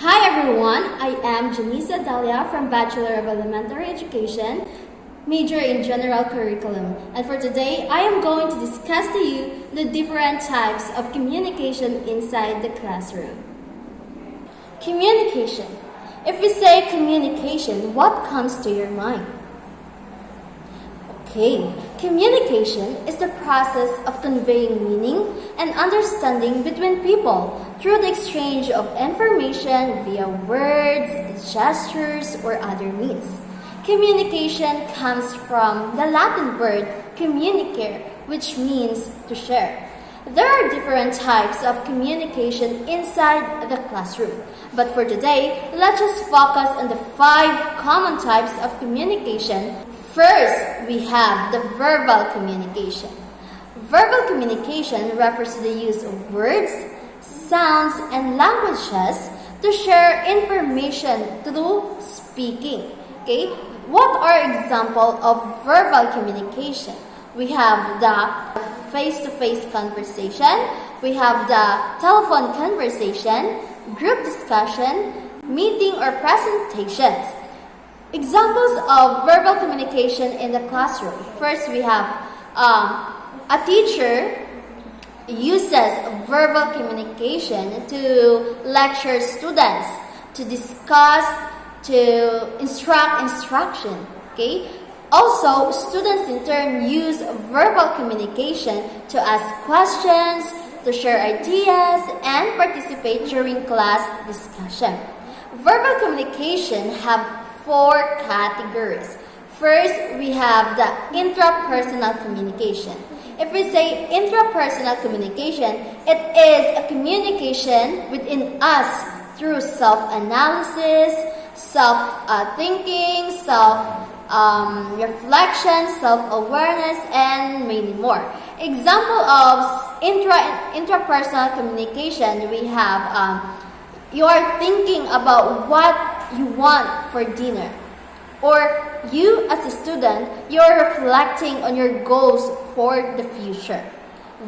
Hi everyone, I am Janisa Dalia from Bachelor of Elementary Education, major in General Curriculum. And for today, I am going to discuss to you the different types of communication inside the classroom. Communication. If we say communication, what comes to your mind? Okay, communication is the process of conveying meaning and understanding between people through the exchange of information via words, gestures, or other means. Communication comes from the Latin word communicare, which means to share. There are different types of communication inside the classroom, but for today, let's just focus on the 5 common types of communication. First, we have the verbal communication. Verbal communication refers to the use of words, sounds, and languages to share information through speaking. Okay? What are examples of verbal communication? We have the face-to-face conversation, we have the telephone conversation, group discussion, meeting or presentations. Examples of verbal communication in the classroom. First, we have a teacher uses verbal communication to lecture students, to discuss, to instruction. Okay. Also, students in turn use verbal communication to ask questions, to share ideas, and participate during class discussion. Verbal communication have 4 categories. First, we have the intrapersonal communication. If we say intrapersonal communication, it is a communication within us through self-analysis, self-thinking, self-reflection, self-awareness, and many more. Example of intrapersonal communication, we have you are thinking about what you want for dinner, or you as a student, you're reflecting on your goals for the future.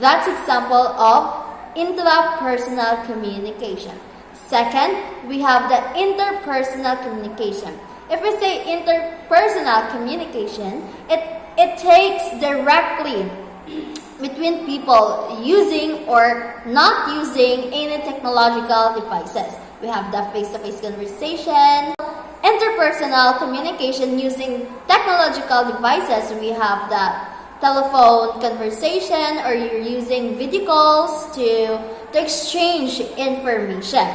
That's example of intrapersonal communication. Second, we have the interpersonal communication. If we say interpersonal communication, it takes directly between people using or not using any technological devices. We have the face-to-face conversation. Interpersonal communication using technological devices. We have the telephone conversation, or you're using video calls to exchange information.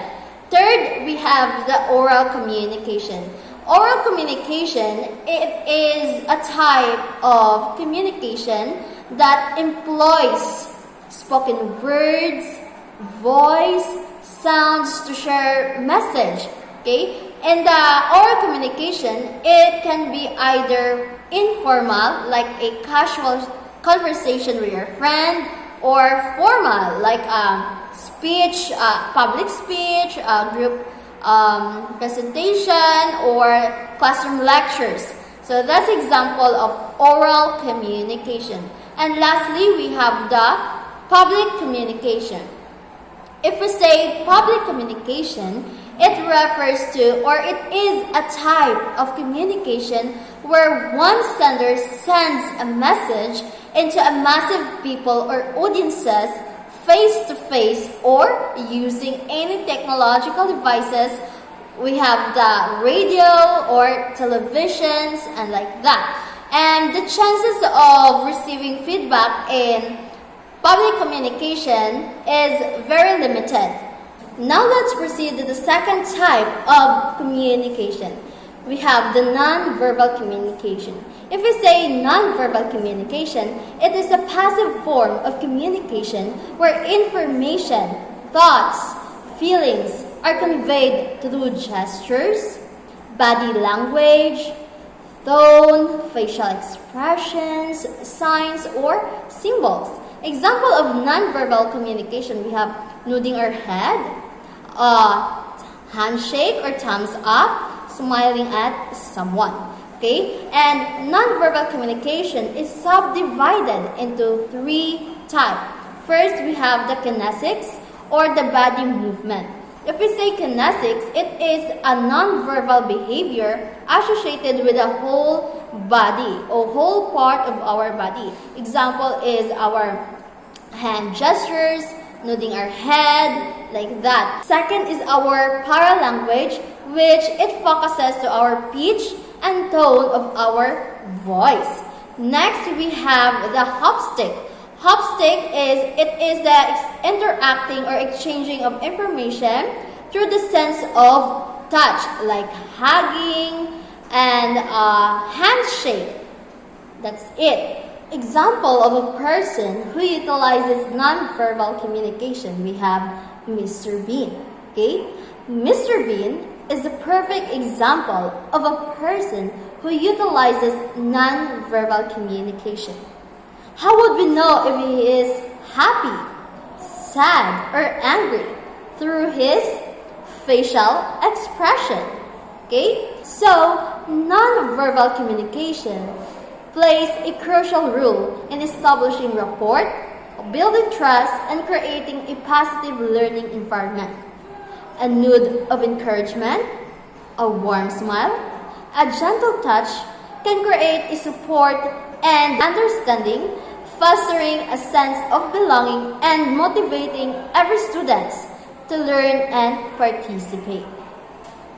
Third, we have the oral communication. Oral communication, it is a type of communication that employs spoken words, voice, sounds to share message. Okay? In the oral communication, it can be either informal, like a casual conversation with your friend, or formal, like speech, public speech, group presentation, or classroom lectures. So that's example of oral communication. And lastly, we have the public communication. If we say public communication, it refers to, or it is a type of communication where one sender sends a message into a massive people or audiences face-to-face or using any technological devices. We have the radio or televisions and like that. And the chances of receiving feedback in public communication is very limited. Now let's proceed to the second type of communication. We have the non-verbal communication. If we say non-verbal communication, it is a passive form of communication where information, thoughts, feelings are conveyed through gestures, body language, tone, facial expressions, signs, or symbols. Example of non-verbal communication, we have nodding our head, handshake or thumbs up, smiling at someone. Okay? And non-verbal communication is subdivided into 3 types. First, we have the kinesics or the body movement. If we say kinesics, it is a non-verbal behavior associated with a whole body or whole part of our body. Example is our hand gestures, nodding our head, like that. Second is our paralanguage, which it focuses to our pitch and tone of our voice. Next, we have the hopstick. Hopstick is the interacting or exchanging of information through the sense of touch, like hugging and handshake. That's it. Example of a person who utilizes non-verbal communication, we have Mr. Bean. Okay? Mr. Bean is the perfect example of a person who utilizes non-verbal communication. How would we know if he is happy, sad, or angry? Through his facial expression. Okay? So, non-verbal communication plays a crucial role in establishing rapport, building trust, and creating a positive learning environment. A nod of encouragement, a warm smile, a gentle touch can create a support and understanding, fostering a sense of belonging and motivating every student to learn and participate.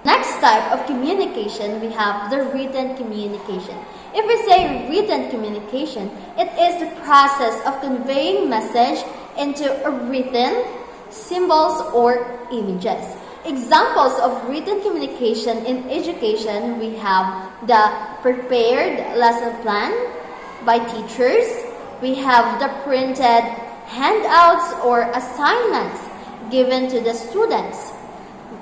Next type of communication, we have the written communication. If we say written communication, it is the process of conveying message into a written symbols or images. Examples of written communication in education, we have the prepared lesson plan by teachers. We have the printed handouts or assignments given to the students.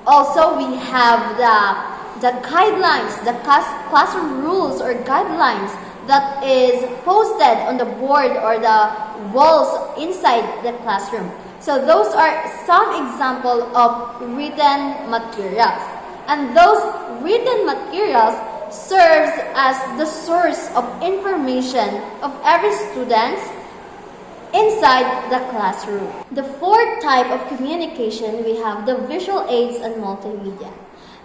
Also, we have the guidelines, the classroom rules or guidelines that is posted on the board or the walls inside the classroom. So those are some examples of written materials. And those written materials serves as the source of information of every student inside the classroom. The fourth type of communication, we have the visual aids and multimedia.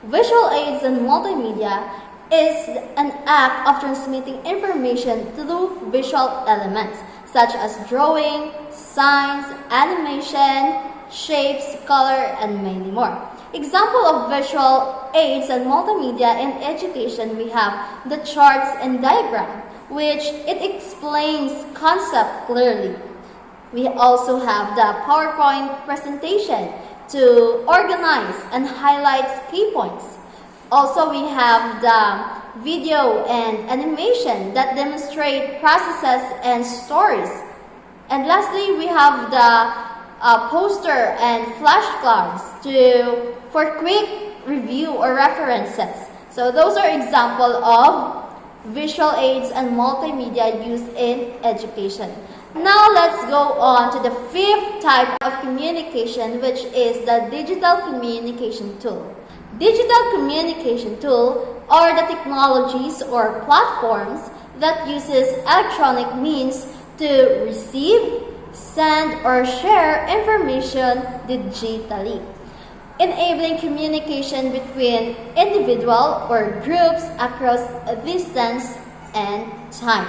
Visual aids and multimedia is an act of transmitting information through visual elements such as drawing, signs, animation, shapes, color, and many more. Example of visual aids and multimedia in education, we have the charts and diagram, which it explains concept clearly. We also have the PowerPoint presentation to organize and highlight key points. Also, we have the video and animation that demonstrate processes and stories. And lastly, we have the poster and flashcards for quick review or references. So those are examples of visual aids and multimedia used in education. Now let's go on to the fifth type of communication, which is the digital communication tool. Digital communication tool are the technologies or platforms that uses electronic means to receive, send, or share information digitally, enabling communication between individual or groups across distance and time.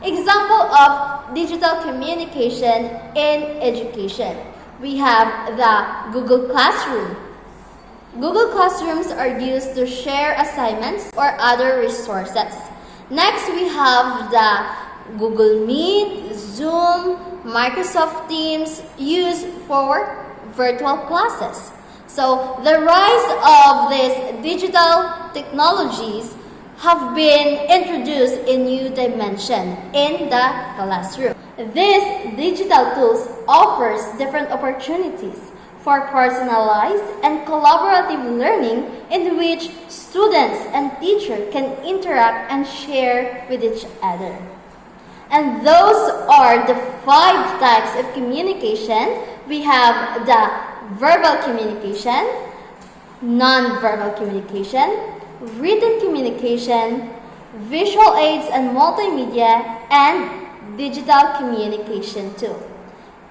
Example of digital communication in education. We have the Google Classroom. Google Classrooms are used to share assignments or other resources. Next, we have the Google Meet, Zoom, Microsoft Teams used for virtual classes. So, the rise of these digital technologies have been introduced in new dimension in the classroom. These digital tools offers different opportunities for personalized and collaborative learning in which students and teachers can interact and share with each other. And those are the 5 types of communication. We have the verbal communication, non-verbal communication, written communication, visual aids and multimedia, and digital communication too.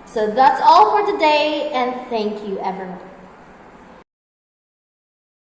So that's all for today, and thank you everyone.